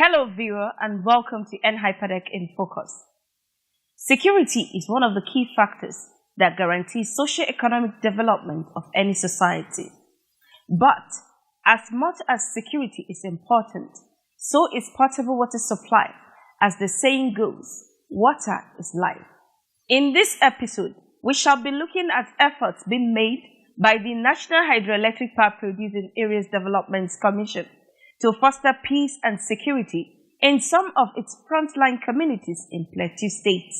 Hello viewer and welcome to Barrack in Focus. Security is one of the key factors that guarantees socio-economic development of any society. But as much as security is important, so is potable water supply. As the saying goes, water is life. In this episode, we shall be looking at efforts being made by the National Hydroelectric Power Producing Areas Development Commission to foster peace and security in some of its frontline communities in Plateau State.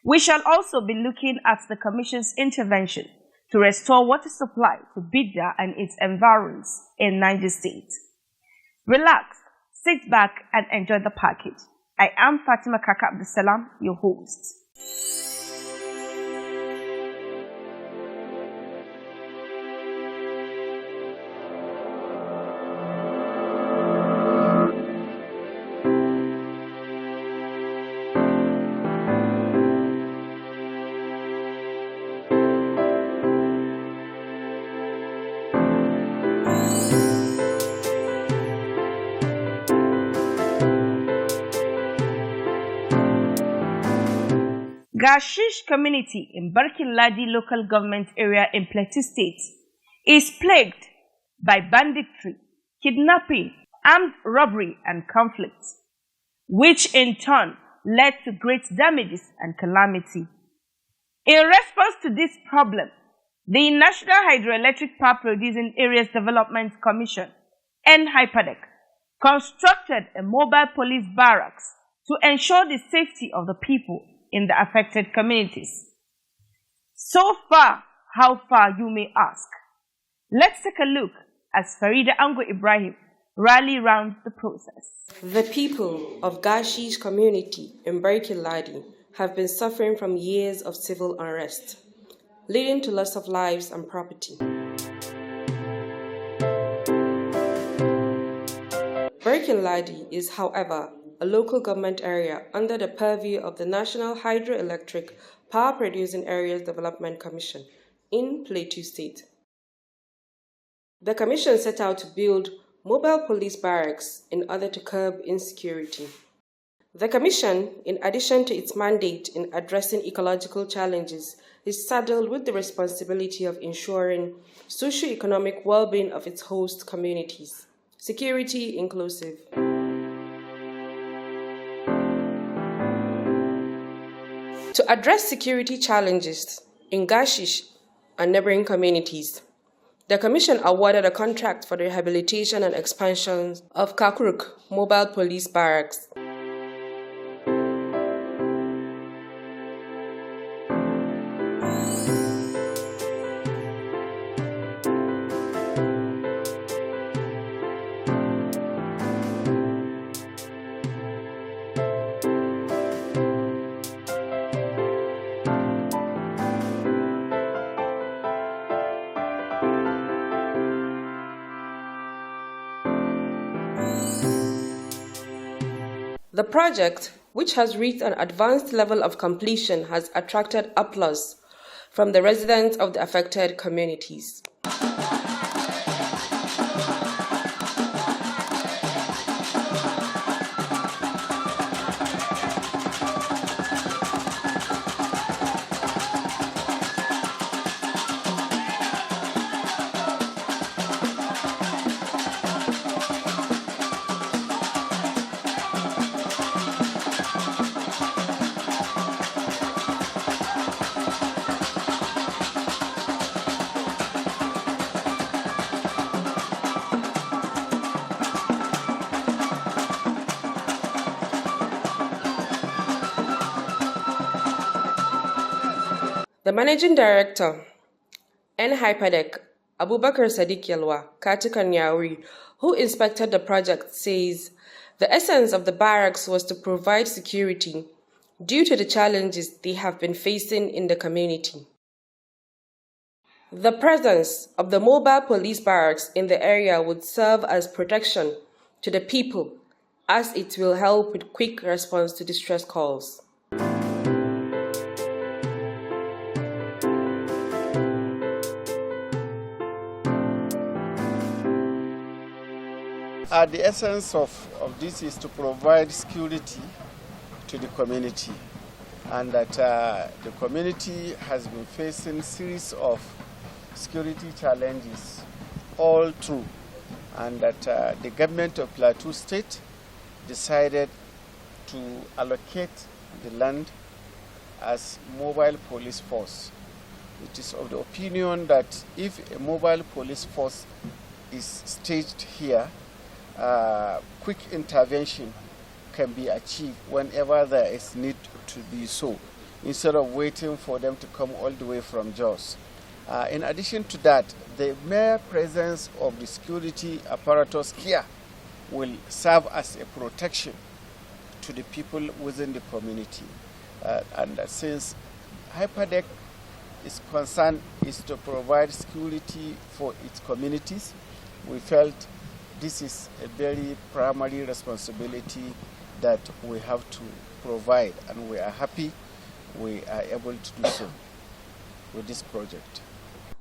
We shall also be looking at the Commission's intervention to restore water supply to Bida and its environs in Niger State. Relax, sit back and enjoy the package. I am Fatima Kaka Abdusalam, your host. Gashish community in Barkin Ladi local government area in Plateau State is plagued by banditry, kidnapping, armed robbery and conflict, which in turn led to great damages and calamity. In response to this problem, the National Hydroelectric Power Producing Areas Development Commission, NHYPADEC, constructed a mobile police barracks to ensure the safety of the people in the affected communities. So far, how far you may ask? Let's take a look as Farida Ango Ibrahim rally round the process. The people of Gashish community in Barkin Ladi have been suffering from years of civil unrest, leading to loss of lives and property. Barkin Ladi is, however, a local government area under the purview of the National Hydroelectric Power Producing Areas Development Commission in Plateau State. The commission set out to build mobile police barracks in order to curb insecurity. The commission, in addition to its mandate in addressing ecological challenges, is saddled with the responsibility of ensuring socio-economic well-being of its host communities, security inclusive. To address security challenges in Gashish and neighboring communities, the Commission awarded a contract for the rehabilitation and expansion of Kakuruk Mobile Police Barracks. The project, which has reached an advanced level of completion, has attracted applause from the residents of the affected communities. The Managing Director, NHYPADEC, Abubakar Sadiq Yalwa Katikan Yauri, who inspected the project, says the essence of the barracks was to provide security due to the challenges they have been facing in the community. The presence of the mobile police barracks in the area would serve as protection to the people, as it will help with quick response to distress calls. The essence of this is to provide security to the community, and that the community has been facing series of security challenges all through, and that the government of Plateau State decided to allocate the land as mobile police force. It is of the opinion that if a mobile police force is staged here, quick intervention can be achieved whenever there is need to be so, instead of waiting for them to come all the way from Jos. In addition to that, the mere presence of the security apparatus here will serve as a protection to the people within the community. And since Hyperdeck is concerned is to provide security for its communities, we felt this is a very primary responsibility that we have to provide, and we are happy we are able to do so with this project.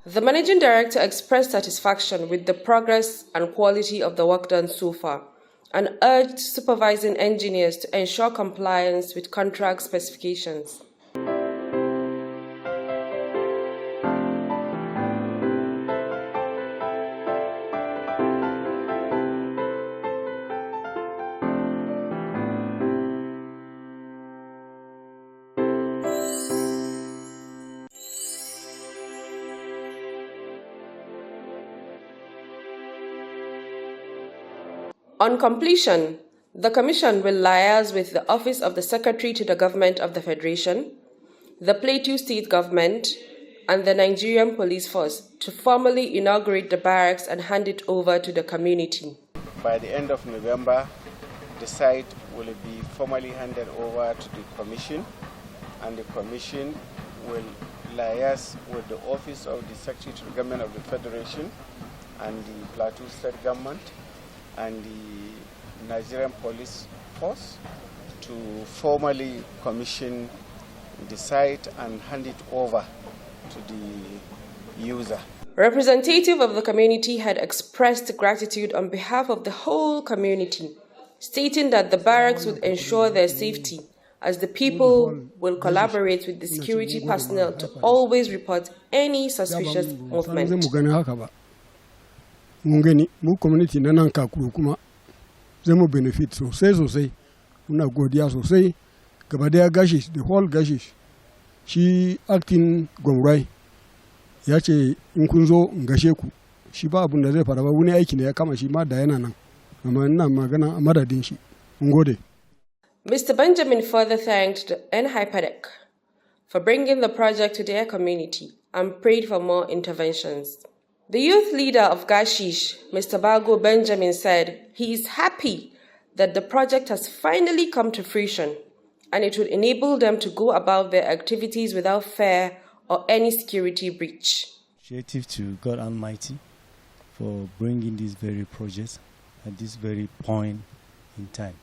The Managing Director expressed satisfaction with the progress and quality of the work done so far and urged supervising engineers to ensure compliance with contract specifications. On completion, the Commission will liaise with the Office of the Secretary to the Government of the Federation, the Plateau State Government, and the Nigerian Police Force to formally inaugurate the barracks and hand it over to the community. By the end of November, the site will be formally handed over to the Commission, and the Commission will liaise with the Office of the Secretary to the Government of the Federation and the Plateau State Government and the Nigerian Police Force to formally commission the site and hand it over to the user. Representative of the community had expressed gratitude on behalf of the whole community, stating that the barracks would ensure their safety, as the people will collaborate with the security personnel to always report any suspicious movement. Mungeni mu community na nan ka kuro kuma zai mu benefit sosai muna godiya sosai gaba daya gashish the whole gashish shi acting gwamrai ya ce in kun zo in gashe ku shi ba abun da zai fara ba wani aiki ne ya kama shi ma da yana nan amma ina magana a madadin shi mun gode. Mr. Benjamin further thanked the NHYPADEC for bringing the project to their community and prayed for more interventions. The youth leader of Gashish, Mr. Bago Benjamin, said he is happy that the project has finally come to fruition and it would enable them to go about their activities without fear or any security breach. Appreciative to God Almighty for bringing this very project at this very point in time,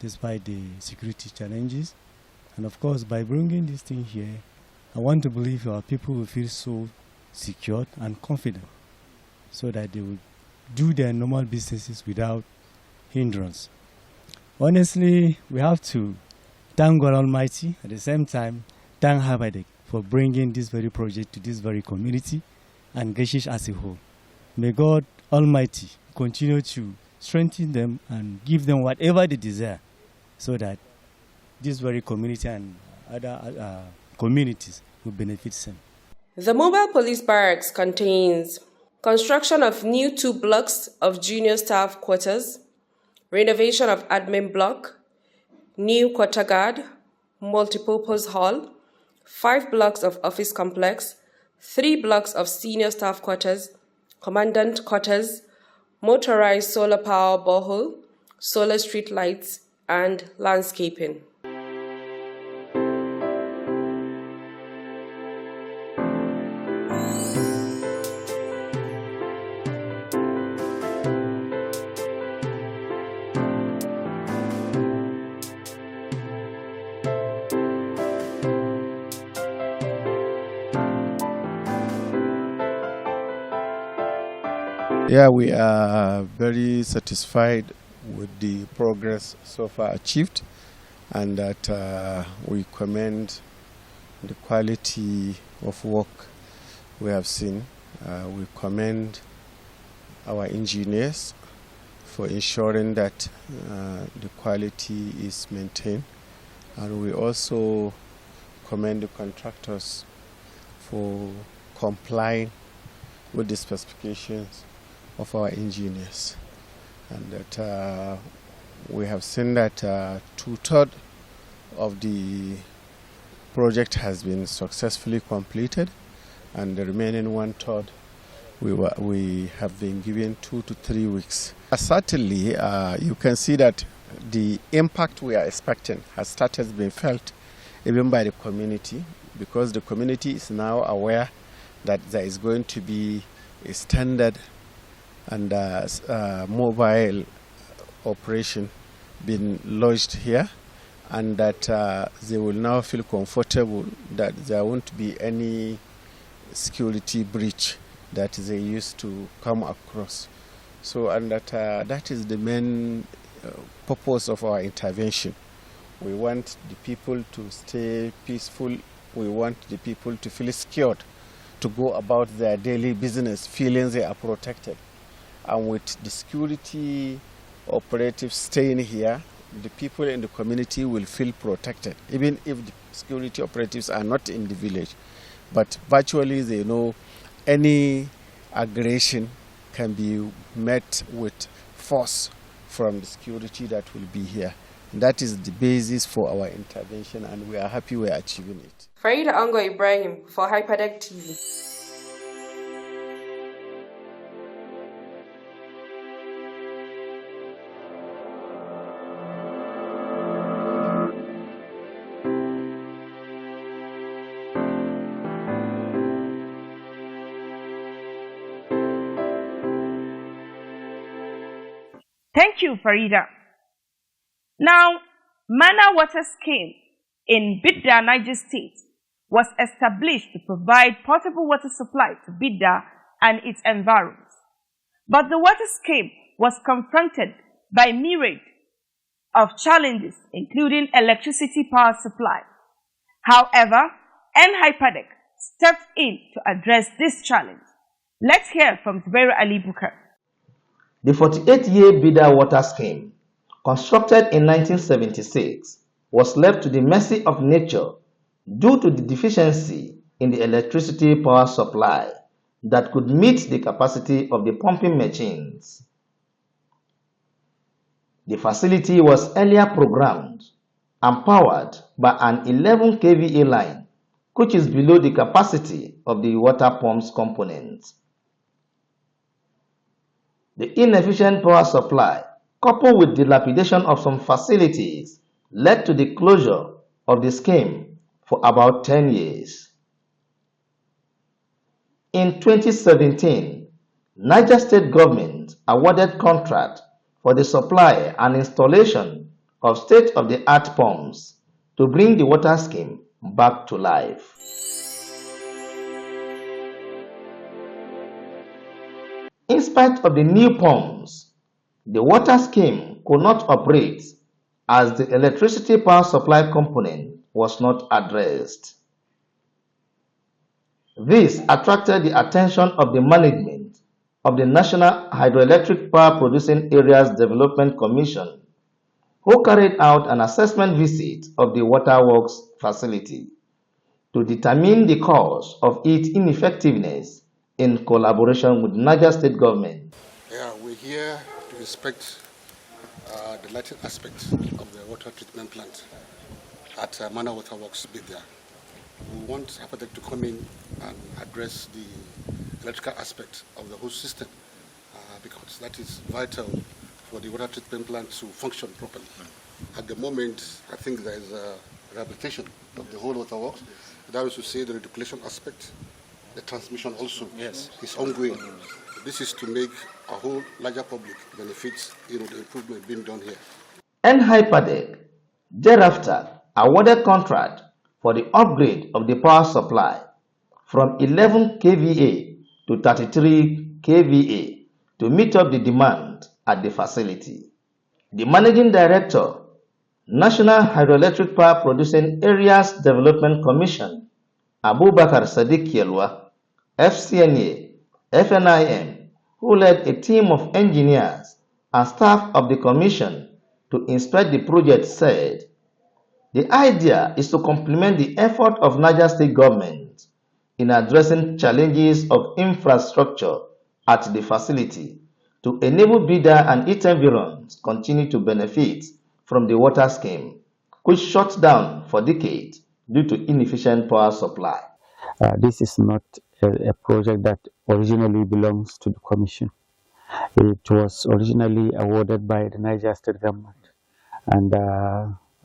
despite the security challenges. And of course, by bringing this thing here, I want to believe our people will feel so secure and confident so that they will do their normal businesses without hindrance. Honestly, we have to thank God Almighty, at the same time, thank Hyperdeck for bringing this very project to this very community and Gashish as a whole. May God Almighty continue to strengthen them and give them whatever they desire so that this very community and other communities will benefit them. The mobile police barracks contains construction of new 2 blocks of junior staff quarters, renovation of admin block, new quarter guard, multipurpose hall, 5 blocks of office complex, 3 blocks of senior staff quarters, commandant quarters, motorized solar power borehole, solar street lights, and landscaping. Yeah, we are very satisfied with the progress so far achieved, and that we commend the quality of work we have seen. We commend our engineers for ensuring that the quality is maintained, and we also commend the contractors for complying with the specifications of our engineers, and that we have seen that 2/3 of the project has been successfully completed, and the remaining 1/3 we have been given 2 to 3 weeks. Certainly, you can see that the impact we are expecting has started being felt even by the community, because the community is now aware that there is going to be a standard and mobile operation being launched here, and that they will now feel comfortable that there won't be any security breach that they used to come across. So, and that is the main purpose of our intervention. We want the people to stay peaceful. We want the people to feel secured, to go about their daily business feeling they are protected. And with the security operatives staying here, the people in the community will feel protected, even if the security operatives are not in the village. But virtually they know any aggression can be met with force from the security that will be here. And that is the basis for our intervention, and we are happy we are achieving it. Farida Ango Ibrahim for Hyperdeck TV. Thank you, Farida. Now, Mana Water Scheme in Bida, Niger State, was established to provide potable water supply to Bida and its environs. But the water scheme was confronted by a myriad of challenges, including electricity power supply. However, Hyperdeck stepped in to address this challenge. Let's hear from Zubairu Ali Bukar. The 48-year Bida water scheme, constructed in 1976, was left to the mercy of nature due to the deficiency in the electricity power supply that could meet the capacity of the pumping machines. The facility was earlier programmed and powered by an 11 kVA line, which is below the capacity of the water pumps component. The inefficient power supply, coupled with dilapidation of some facilities, led to the closure of the scheme for about 10 years. In 2017, Niger State government awarded contract for the supply and installation of state-of-the-art pumps to bring the water scheme back to life. In spite of the new pumps, the water scheme could not operate as the electricity power supply component was not addressed. This attracted the attention of the management of the National Hydroelectric Power Producing Areas Development Commission, who carried out an assessment visit of the Waterworks facility to determine the cause of its ineffectiveness in collaboration with Niger State government. Yeah, we're here to inspect the lighting aspects of the water treatment plant at Mana Waterworks, Bida. We want Hyperdeck to come in and address the electrical aspect of the whole system because that is vital for the water treatment plant to function properly. At the moment, I think there is a rehabilitation of the whole waterworks. That is to say the reticulation aspect, the transmission also is ongoing. This is to make a whole larger public benefit the improvement being done here. Hyperdeck thereafter awarded contract for the upgrade of the power supply from 11 kVA to 33 kVA to meet up the demand at the facility. The Managing Director, National Hydroelectric Power Producing Areas Development Commission, Abubakar Sadiq Yelwa, FCNA, FNIM, who led a team of engineers and staff of the commission to inspect the project, said, "The idea is to complement the effort of Niger State government in addressing challenges of infrastructure at the facility to enable Bida and its environs continue to benefit from the water scheme, which shut down for decades due to inefficient power supply." This is not a project that originally belongs to the Commission. It was originally awarded by the Niger State government. And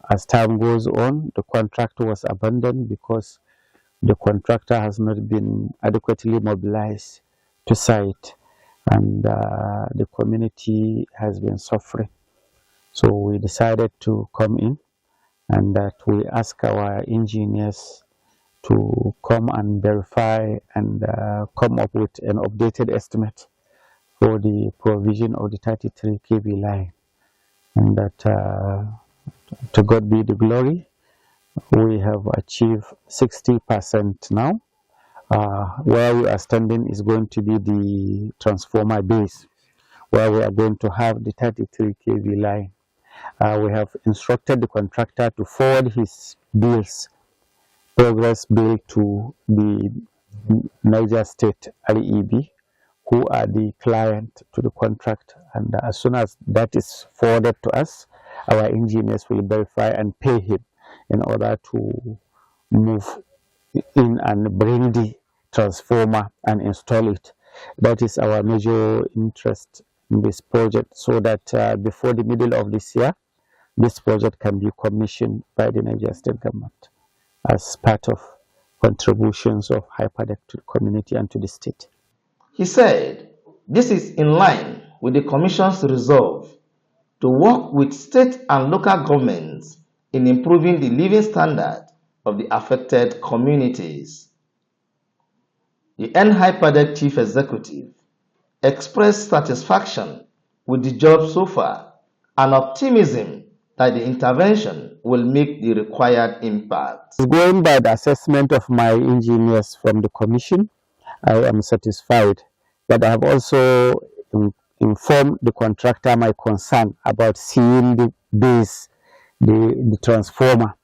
as time goes on, the contract was abandoned because the contractor has not been adequately mobilized to site. And the community has been suffering. So we decided to come in and that we ask our engineers to come and verify and come up with an updated estimate for the provision of the 33 kV line. And that to God be the glory, we have achieved 60% now. Where we are standing is going to be the transformer base, where we are going to have the 33 kV line. We have instructed the contractor to forward his bills, progress bill, to the Niger State REB, who are the client to the contract. And as soon as that is forwarded to us, our engineers will verify and pay him in order to move in and bring the transformer and install it. That is our major interest in this project, so that before the middle of this year, this project can be commissioned by the Niger State government as part of contributions of Hyperdeck to the community and to the state. He said this is in line with the Commission's resolve to work with state and local governments in improving the living standard of the affected communities. The Hyperdeck Chief Executive expressed satisfaction with the job so far and optimism that the intervention will make the required impact. Going by the assessment of my engineers from the Commission, I am satisfied, but I have also informed the contractor my concern about seeing the base, the transformer.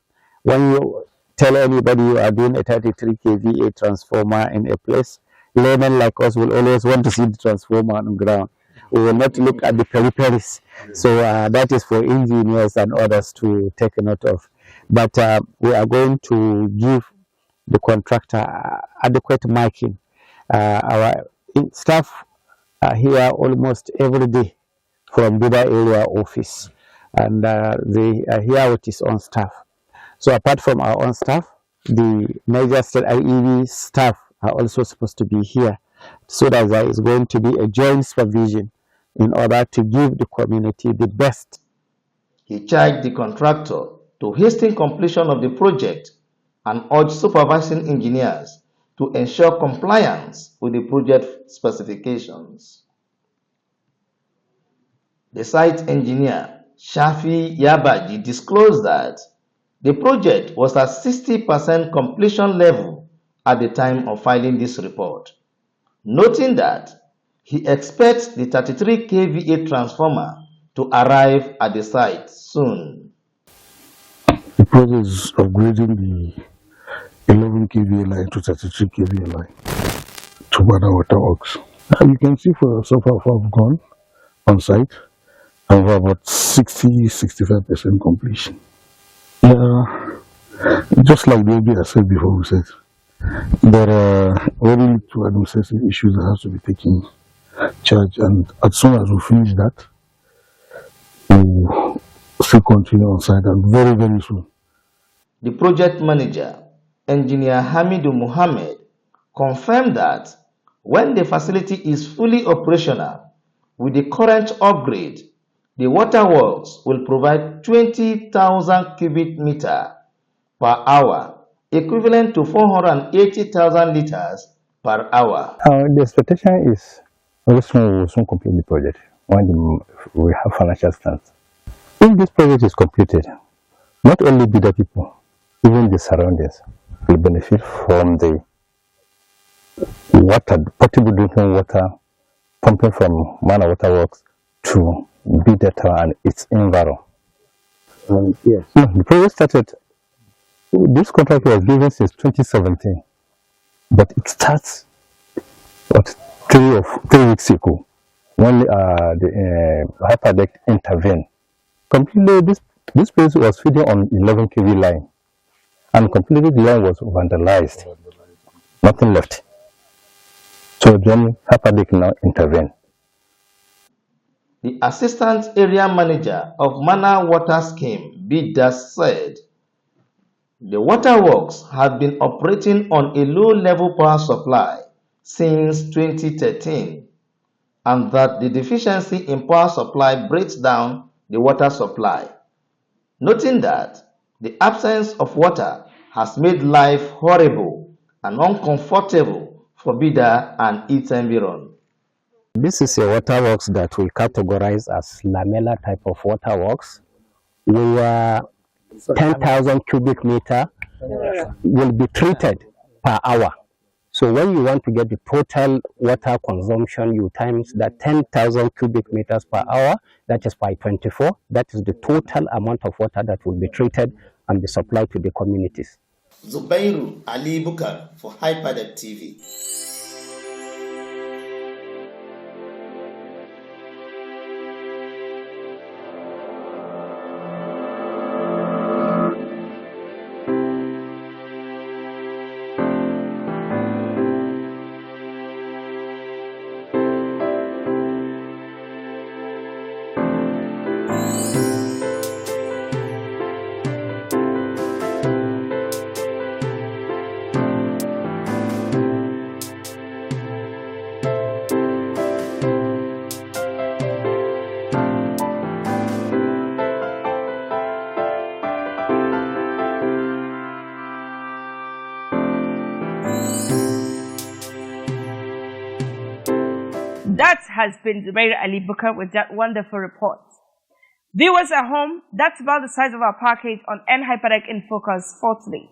When you tell anybody you are doing a 33 kVA transformer in a place, laymen like us will always want to see the transformer on the ground. We will not look at the peripheries. So that is for engineers and others to take note of. But we are going to give the contractor adequate marking. Our staff are here almost every day from Bida area office, and they are here with his own staff. So apart from our own staff, the Niger State REB staff are also supposed to be here, so that there is going to be a joint supervision in order to give the community the best. He charged the contractor to hasten completion of the project and urged supervising engineers to ensure compliance with the project specifications. The site engineer, Shafi Yabaji, disclosed that the project was at 60% completion level at the time of filing this report, noting that he expects the 33 kVA transformer to arrive at the site soon. The project is upgrading the 11 kVA line to 33 kVA line to Bida Waterworks. You can see for so far I've gone on site and we're about 60-65% completion. Yeah, just like the OB I said before, we said there are only two administrative issues that have to be taken charge, and as soon as we finish that, we'll still continue on site, and very, very soon. The project manager, Engineer Hamidu Muhammad, confirmed that when the facility is fully operational with the current upgrade, the Waterworks will provide 20,000 cubic meter per hour, equivalent to 480,000 liters per hour. The expectation is Very soon we'll soon complete the project when we have financial strength. If this project is completed, not only Bida people, even the surroundings will benefit from the water, potable drinking water pumping from Mana Waterworks to Bida town and its environment. Yes. No, the project started, this contract was given since 2017, but it starts 3 weeks ago when the hyperdeck intervened. Completely, this place was feeding on 11 kV line, and completely the line was vandalized. Nothing left. So then hyperdeck now intervened. The Assistant Area Manager of Mana Water Scheme, Bida, said the waterworks have been operating on a low-level power supply since 2013, and that the deficiency in power supply breaks down the water supply, noting that the absence of water has made life horrible and uncomfortable for Bida and its environment. This is a waterworks that we categorize as lamella type of waterworks, where 10,000 cubic meter will be treated per hour. So when you want to get the total water consumption, you times that 10,000 cubic meters per hour, that is by 24. That is the total amount of water that will be treated and be supplied to the communities. Zubairu Ali Bukar for Hyperdeck TV. That has been Zubairu Ali Bukar with that wonderful report. Viewers at home, that's about the size of our package on Hyperdeck in Focus for today.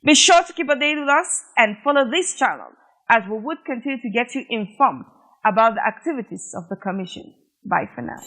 Be sure to keep updated with us and follow this channel as we would continue to get you informed about the activities of the Commission. Bye for now.